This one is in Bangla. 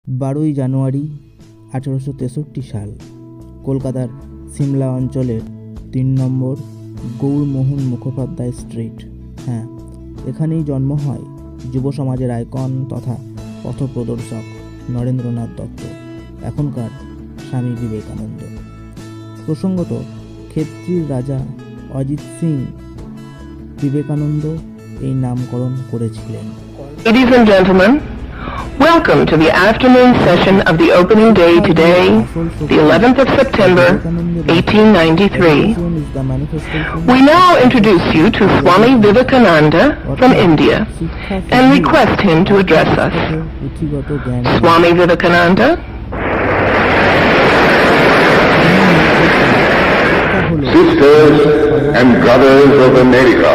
12ই জানুয়ারি 1863 সাল কলকাতার সিমলা অঞ্চলের 3 নম্বর গৌরমোহন মুখোপাধ্যায় স্ট্রিট, হ্যাঁ, এখানেই জন্ম হয় যুব সমাজের আইকন তথা পথপ্রদর্শক নরেন্দ্রনাথ দত্ত, এখনকার স্বামী বিবেকানন্দ। প্রসঙ্গত, ক্ষেত্রীর রাজা অজিত সিং বিবেকানন্দ এই নামকরণ করেছিলেন। Ladies and gentlemen, welcome to the afternoon session of the opening day today, the 11th of September, 1893. We now introduce you to Swami Vivekananda from India and request him to address us. Swami Vivekananda. Sisters and brothers of America,